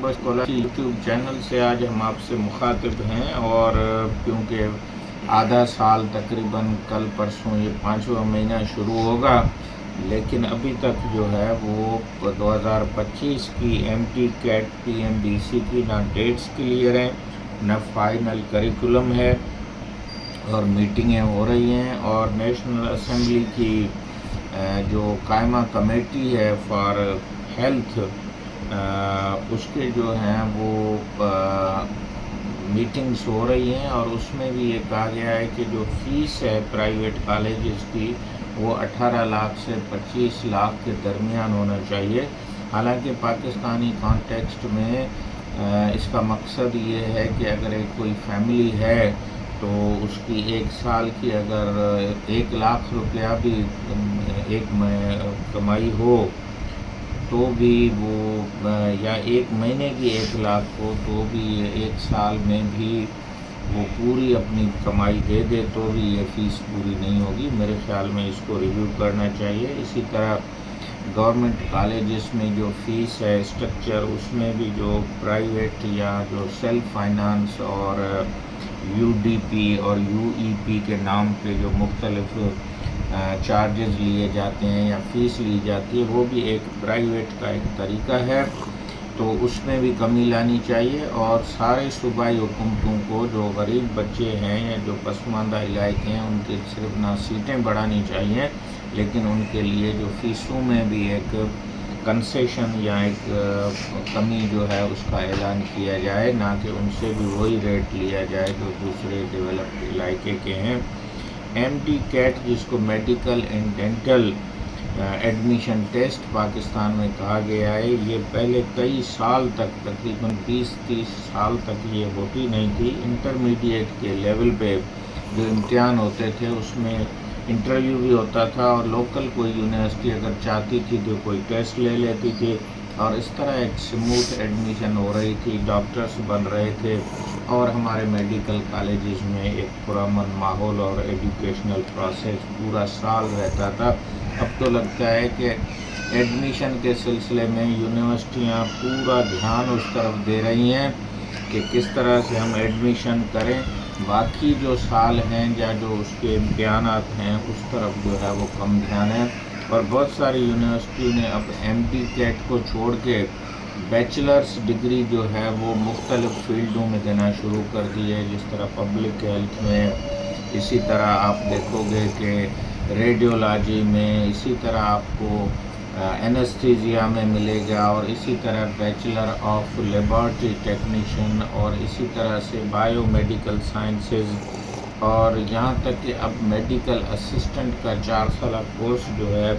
Scholar YouTube channel سے آج ہم آپ سے مخاطب ہیں، اور کیونکہ آدھا سال تقریباً کل پرسوں یہ 5واں مہینہ شروع ہوگا، لیکن ابھی تک جو ہے وہ 2025 کی M D CAT P M D C کی نہ ڈیٹس کلیئر ہیں، نہ فائنل کریکولم ہے، اور میٹنگیں ہو رہی ہیں، اور نیشنل اسمبلی کی جو قائمہ کمیٹی ہے فار ہیلتھ، اس کے جو ہیں وہ میٹنگز ہو رہی ہیں، اور اس میں بھی یہ کہا گیا ہے کہ جو فیس ہے پرائیویٹ کالجز کی وہ 18 لاکھ سے 25 لاکھ کے درمیان ہونا چاہیے۔ حالانکہ پاکستانی کانٹیکسٹ میں اس کا مقصد یہ ہے کہ اگر ایک کوئی فیملی ہے تو اس کی ایک سال کی اگر 1 لاکھ روپیہ بھی ایک کمائی ہو تو بھی وہ، یا ایک مہینے کی 1 لاکھ ہو تو بھی ایک سال میں بھی وہ پوری اپنی کمائی دے دے تو بھی یہ فیس پوری نہیں ہوگی۔ میرے خیال میں اس کو ریویو کرنا چاہیے۔ اسی طرح گورنمنٹ کالجز میں جو فیس ہے اسٹرکچر، اس میں بھی جو پرائیویٹ یا جو سیلف فائنانس اور یو ڈی پی اور یو ای پی کے نام پہ جو مختلف چارجز لیے جاتے ہیں یا فیس لی جاتی ہے، وہ بھی ایک پرائیویٹ کا ایک طریقہ ہے، تو اس میں بھی کمی لانی چاہیے۔ اور سارے صوبائی حکومتوں کو جو غریب بچے ہیں یا جو پسماندہ علاقے ہیں ان کے صرف نہ سیٹیں بڑھانی چاہیے، لیکن ان کے لیے جو فیسوں میں بھی ایک کنسیشن یا ایک کمی جو ہے اس کا اعلان کیا جائے، نہ کہ ان سے بھی وہی ریٹ لیا جائے جو دوسرے ڈیولپڈ علاقے کے ہیں۔ ایم ٹی کیٹ، جس کو medical and dental admission test Pakistan میں کہا گیا ہے، یہ پہلے کئی سال تک تقریباً 20-30 سال تک یہ ہوتی نہیں تھی۔ انٹرمیڈیٹ کے لیول پہ جو امتحان ہوتے تھے اس میں انٹرویو بھی ہوتا تھا، اور لوکل کوئی یونیورسٹی اگر چاہتی تھی تو کوئی ٹیسٹ لے لیتی تھی، اور اس طرح ایک سموتھ ایڈمیشن ہو رہی تھی، ڈاکٹرز بن رہے تھے، اور ہمارے میڈیکل کالجز میں ایک پرامن ماحول اور ایجوکیشنل پروسیس پورا سال رہتا تھا۔ اب تو لگتا ہے کہ ایڈمیشن کے سلسلے میں یونیورسٹیاں پورا دھیان اس طرف دے رہی ہیں کہ کس طرح سے ہم ایڈمیشن کریں، باقی جو سال ہیں یا جو اس کے امتحانات ہیں اس طرف جو ہے وہ کم دھیان ہے۔ اور بہت ساری یونیورسٹیوں نے اب ایم ٹی کیٹ کو چھوڑ کے بیچلرس ڈگری جو ہے وہ مختلف فیلڈوں میں دینا شروع کر دی ہے، جس طرح پبلک ہیلتھ میں، اسی طرح آپ دیکھو گے کہ ریڈیولوجی میں، اسی طرح آپ کو اینستھیزیا میں ملے گا، اور اسی طرح بیچلر آف لیبارٹری ٹیکنیشین، اور اسی طرح سے بائیو میڈیکل سائنسز، اور یہاں تک کہ اب میڈیکل اسسٹنٹ کا 4 سالہ کورس جو ہے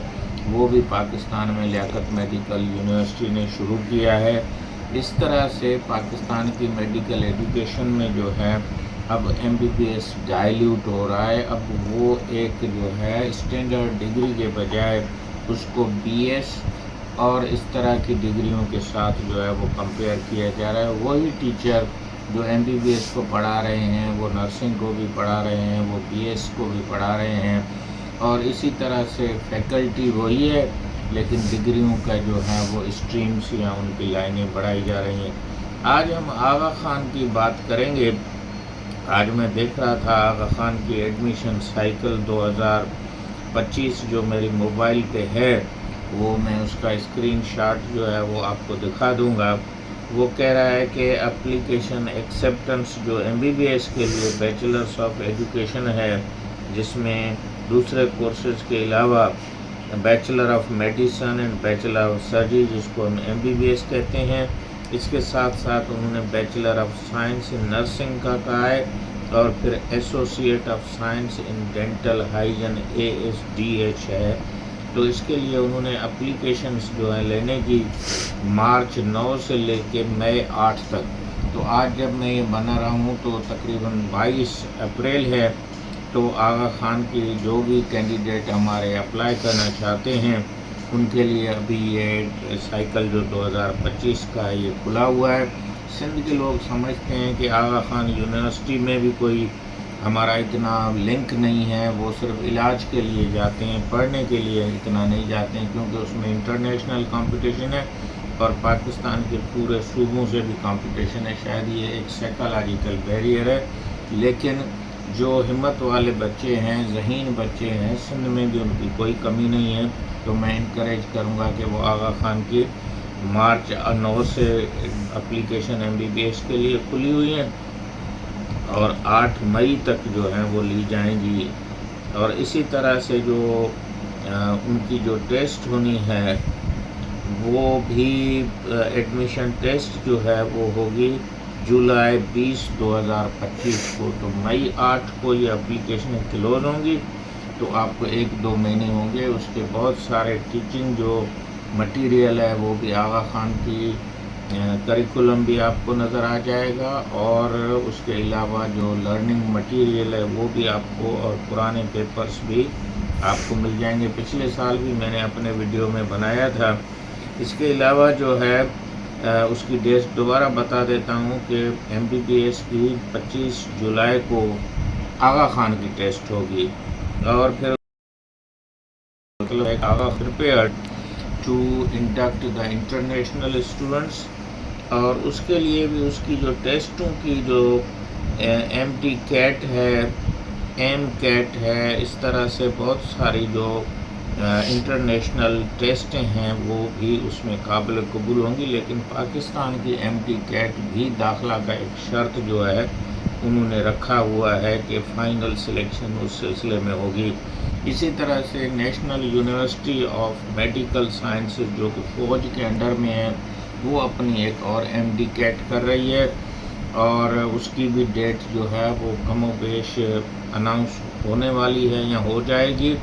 وہ بھی پاکستان میں لیاقت میڈیکل یونیورسٹی نے شروع کیا ہے۔ اس طرح سے پاکستان کی میڈیکل ایجوکیشن میں جو ہے اب M B B S dilute ہو رہا ہے۔ اب وہ ایک جو ہے اسٹینڈرڈ ڈگری کے بجائے اس کو بی ایس اور اس طرح کی ڈگریوں کے ساتھ جو ہے وہ کمپیئر کیا جا رہا ہے۔ وہی ٹیچر جو ایم بی بی ایس کو پڑھا رہے ہیں وہ نرسنگ کو بھی پڑھا رہے ہیں، وہ بی ایس کو بھی پڑھا رہے ہیں، اور اسی طرح سے فیکلٹی وہی ہے، لیکن ڈگریوں کا جو ہے وہ اسٹریمز یا ان کی لائنیں بڑھائی جا رہی ہیں۔ آج ہم آغا خان کی بات کریں گے۔ آج میں دیکھ رہا تھا آغا خان کی ایڈمیشن سائیکل 2025 جو میری موبائل پہ ہے، وہ میں اس کا اسکرین شاٹ جو ہے وہ آپ کو دکھا دوں گا۔ وہ کہہ رہا ہے کہ اپلیکیشن ایکسیپٹنس جو ایم بی بی ایس کے لیے بیچلرس آف ایجوکیشن ہے، جس میں دوسرے کورسز کے علاوہ bachelor of medicine and bachelor of surgery, جس کو ہم ایم بی بی ایس کہتے ہیں، اس کے ساتھ ساتھ انہوں نے bachelor of science in nursing کا کہا ہے، اور پھر associate of science in dental hygiene A S D H ہے۔ تو اس کے لیے انہوں نے اپلیکیشنز جو ہیں لینے کی مارچ 9 سے لے کے مئی 8 تک۔ تو آج جب میں یہ بنا رہا ہوں تو تقریباً 22 اپریل ہے، تو آغا خان کی جو بھی کینڈیڈیٹ ہمارے اپلائی کرنا چاہتے ہیں ان کے لیے ابھی یہ سائیکل جو 2025 کا ہے یہ کھلا ہوا ہے۔ سندھ کے لوگ سمجھتے ہیں کہ آغا خان یونیورسٹی میں بھی کوئی ہمارا اتنا لنک نہیں ہے، وہ صرف علاج کے لیے جاتے ہیں، پڑھنے کے لیے اتنا نہیں جاتے ہیں، کیونکہ اس میں انٹرنیشنل کمپٹیشن ہے۔ اور پاکستان کے پورے صوبوں سے بھی کمپٹیشن ہے. شاید یہ ایک سائیکالوجیکل بیریئر ہے، لیکن جو ہمت والے بچے ہیں، ذہین بچے ہیں، سندھ میں بھی ان کی کوئی کمی نہیں ہے. تو میں انکریج کروں گا کہ وہ آغا خان کی مارچ 9 سے اپلیکیشن MBBS کے لیے کھلی ہوئی ہیں اور 8 مئی تک جو ہیں وہ لی جائیں گی. اور اسی طرح سے جو ان کی جو ٹیسٹ ہونی ہے وہ بھی ایڈمیشن ٹیسٹ جو ہے وہ ہوگی جولائی 20 2025 کو. تو مئی 8 کو یہ اپلیکیشنیں کلوز ہوں گی، تو آپ کو 1-2 مہینے ہوں گے. اس کے بہت سارے ٹیچنگ جو مٹیریل ہے وہ بھی آغا خان کی کریکولم بھی آپ کو نظر آ جائے گا، اور اس کے علاوہ جو لرننگ مٹیریل ہے وہ بھی آپ کو، اور پرانے پیپرز بھی آپ کو مل جائیں گے. پچھلے سال بھی میں نے اپنے ویڈیو میں بنایا تھا. اس کے علاوہ جو ہے اس کی ڈیٹ دوبارہ بتا دیتا ہوں کہ MBBS کی 25 جولائی کو آغا خان کی ٹیسٹ ہوگی، اور پھر مطلب آغا prepared to induct the international students. اور اس کے لیے بھی اس کی جو ٹیسٹوں کی جو MD کیٹ ہے، MCAT ہے، اس طرح سے بہت ساری جو انٹرنیشنل ٹیسٹیں ہیں وہ بھی اس میں قابل قبول ہوں گی. لیکن پاکستان کی MD کیٹ بھی داخلہ کا ایک شرط جو ہے انہوں نے رکھا ہوا ہے کہ فائنل سلیکشن اس سلسلے میں ہوگی. اسی طرح سے national university of medical sciences جو کہ فوج کے انڈر میں ہے، وہ اپنی ایک اور MD کیٹ کر رہی ہے، اور اس کی بھی ڈیٹ جو ہے وہ کم و بیش اناؤنس ہونے والی ہے یا ہو جائے گی.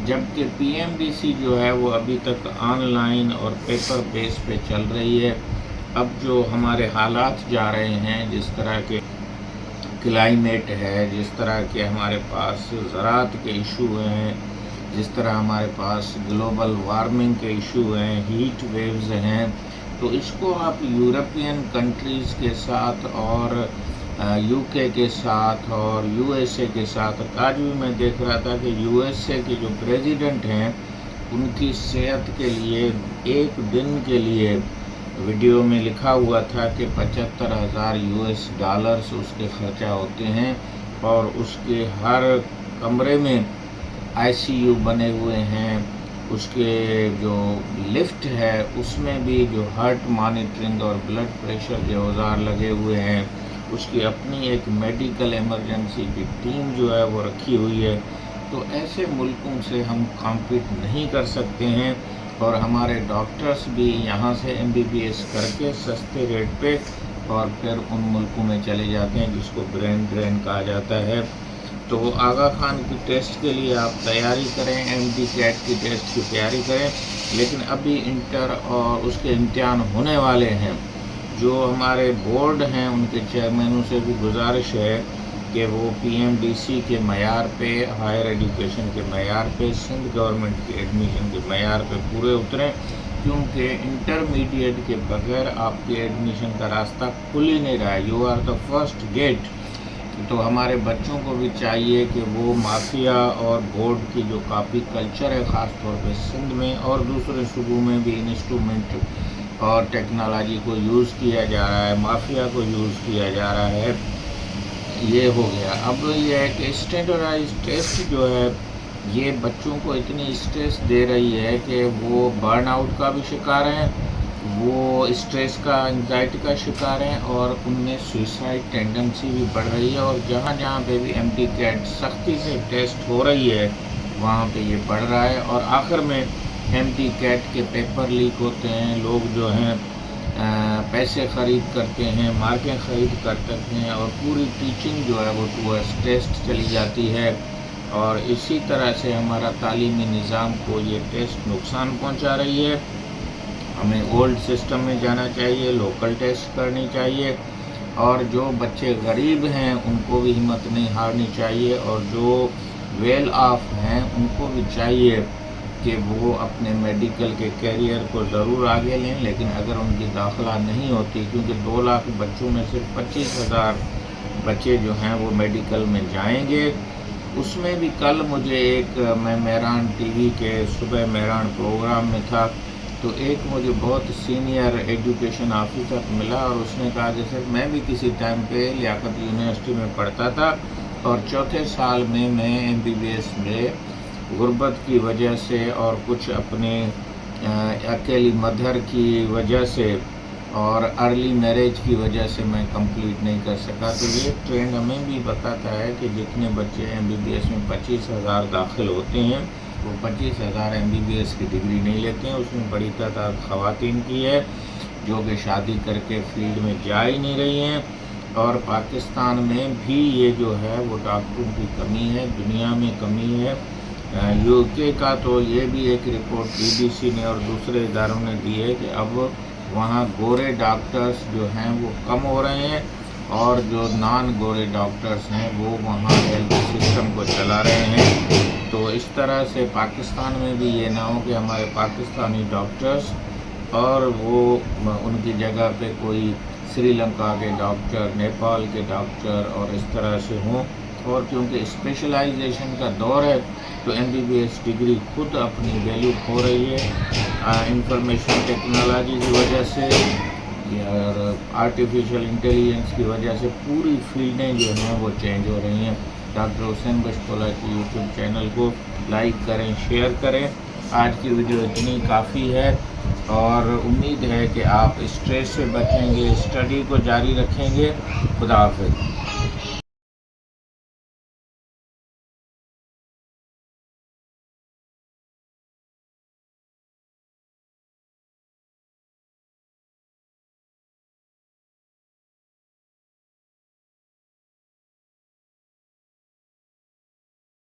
جبکہ PMDC جو ہے وہ ابھی تک آن لائن اور پیپر بیس پہ چل رہی ہے. اب جو ہمارے حالات جا رہے ہیں، جس طرح کے کلائمیٹ ہے، جس طرح کے ہمارے پاس زراعت کے ایشو ہیں، جس طرح ہمارے پاس گلوبل وارمنگ کے ایشو ہیں، ہیٹ ویوز ہیں، تو اس کو آپ یورپین کنٹریز کے ساتھ اور UK کے ساتھ اور USA کے ساتھ. آج بھی میں دیکھ رہا تھا کہ USA کے جو پریزیڈنٹ ہیں ان کی صحت کے لیے ایک دن کے لیے ویڈیو میں لکھا ہوا تھا کہ $75,000 اس کے خرچہ ہوتے ہیں، اور اس کے ہر کمرے میں ICU بنے ہوئے ہیں. اس کے جو لفٹ ہے اس میں بھی جو ہارٹ مانیٹرنگ اور بلڈ پریشر کے اوزار لگے ہوئے ہیں. اس کی اپنی ایک میڈیکل ایمرجنسی کی ٹیم جو ہے وہ رکھی ہوئی ہے. تو ایسے ملکوں سے ہم کمپیٹ نہیں کر سکتے ہیں، اور ہمارے ڈاکٹرز بھی یہاں سے MBBS کر کے سستے ریٹ پہ اور پھر ان ملکوں میں چلے جاتے ہیں جس کو برین ڈرین کہا جاتا ہے. تو آغا خان کی ٹیسٹ کے لیے آپ تیاری کریں، MD کیٹ کی ٹیسٹ کی تیاری کریں. لیکن ابھی انٹر اور اس کے امتحان ہونے والے ہیں. جو ہمارے بورڈ ہیں ان کے چیئرمینوں سے بھی گزارش ہے کہ وہ PMDC کے معیار پہ، ہائر ایجوکیشن کے معیار پہ، سندھ گورنمنٹ کے ایڈمیشن کے معیار پہ پورے اتریں، کیونکہ انٹرمیڈیٹ کے بغیر آپ کے ایڈمیشن کا راستہ کھل ہی نہیں رہا ہے. You are the first gate. تو ہمارے بچوں کو بھی چاہیے کہ وہ مافیا اور بورڈ کی جو کاپی کلچر ہے، خاص طور پہ سندھ میں اور دوسرے صوبوں میں بھی انسٹرومنٹ اور ٹیکنالوجی کو یوز کیا جا رہا ہے، مافیا کو یوز کیا جا رہا ہے. یہ ہو گیا. اب یہ ہے کہ اسٹینڈرڈائز ٹیسٹ جو ہے یہ بچوں کو اتنی اسٹریس دے رہی ہے کہ وہ برن آؤٹ کا بھی شکار ہیں، وہ اسٹریس کا، انزائٹی کا شکار ہیں، اور ان میں سوئسائڈ ٹینڈنسی بھی بڑھ رہی ہے. اور جہاں جہاں پہ بھی MD کیٹ سختی سے ٹیسٹ ہو رہی ہے وہاں پہ یہ بڑھ رہا ہے. اور آخر میں MD کیٹ کے پیپر لیک ہوتے ہیں، لوگ جو ہیں پیسے خرید کرتے ہیں، مارکیں خرید کرتے ہیں، اور پوری ٹیچنگ جو ہے وہ ٹورڈز ٹیسٹ چلی جاتی ہے. اور اسی طرح سے ہمارا تعلیمی نظام کو یہ ٹیسٹ نقصان پہنچا رہی ہے. ہمیں اولڈ سسٹم میں جانا چاہیے، لوکل ٹیسٹ کرنی چاہیے، اور جو بچے غریب ہیں ان کو بھی ہمت نہیں ہارنی چاہیے، اور جو ویل آف ہیں ان کو بھی چاہیے کہ وہ اپنے میڈیکل کے کیریئر کو ضرور آگے لیں. لیکن اگر ان کی داخلہ نہیں ہوتی، کیونکہ 2 لاکھ بچوں میں صرف 25,000 بچے جو ہیں وہ میڈیکل میں جائیں گے. اس میں بھی کل مجھے میں مہران TV کے صبح مہران پروگرام میں تھا، تو ایک مجھے بہت سینئر ایجوکیشن آفیسر ملا اور اس نے کہا کہ سر میں بھی کسی ٹائم پہ لیاقت یونیورسٹی میں پڑھتا تھا اور چوتھے سال میں MBBS میں غربت کی وجہ سے اور کچھ اپنے اکیلی مدر کی وجہ سے اور ارلی میرج کی وجہ سے میں کمپلیٹ نہیں کر سکا۔ تو یہ ٹرینڈ ہمیں بھی بتاتا ہے کہ جتنے بچے MBBS میں 25,000 داخل ہوتے ہیں وہ 25,000 MBBS کی ڈگری نہیں لیتے ہیں۔ اس میں بڑی تعداد خواتین کی ہے جو کہ شادی کر کے فیلڈ میں جا ہی نہیں رہی ہیں، اور پاکستان میں بھی یہ جو ہے وہ ڈاکٹروں کی کمی ہے، دنیا میں کمی ہے۔ UK کا تو یہ بھی ایک رپورٹ BBC نے اور دوسرے اداروں نے دی ہے کہ اب وہاں گورے ڈاکٹرز جو ہیں وہ کم ہو رہے ہیں اور جو نان گورے ڈاکٹرز ہیں وہ وہاں ہیلتھ سسٹم کو چلا رہے ہیں۔ تو اس طرح سے پاکستان میں بھی یہ نہ ہو کہ ہمارے پاکستانی ڈاکٹرز اور وہ ان کی جگہ پہ کوئی سری لنکا کے ڈاکٹر، نیپال کے ڈاکٹر اور اس طرح سے ہوں، اور کیونکہ اسپیشلائزیشن کا دور ہے تو MBBS ڈگری خود اپنی ویلیو کھو رہی ہے۔ انفارمیشن ٹیکنالوجی کی وجہ سے اور آرٹیفیشل انٹیلیجنس کی وجہ سے پوری فیلڈیں جو ہیں وہ چینج ہو رہی ہیں۔ ڈاکٹر حسین بشتولہ کی YouTube چینل کو لائک کریں، شیئر کریں۔ آج کی ویڈیو اتنی کافی ہے اور امید ہے کہ آپ اسٹریس سے بچیں گے، اسٹڈی کو جاری رکھیں گے۔ خدا حافظ۔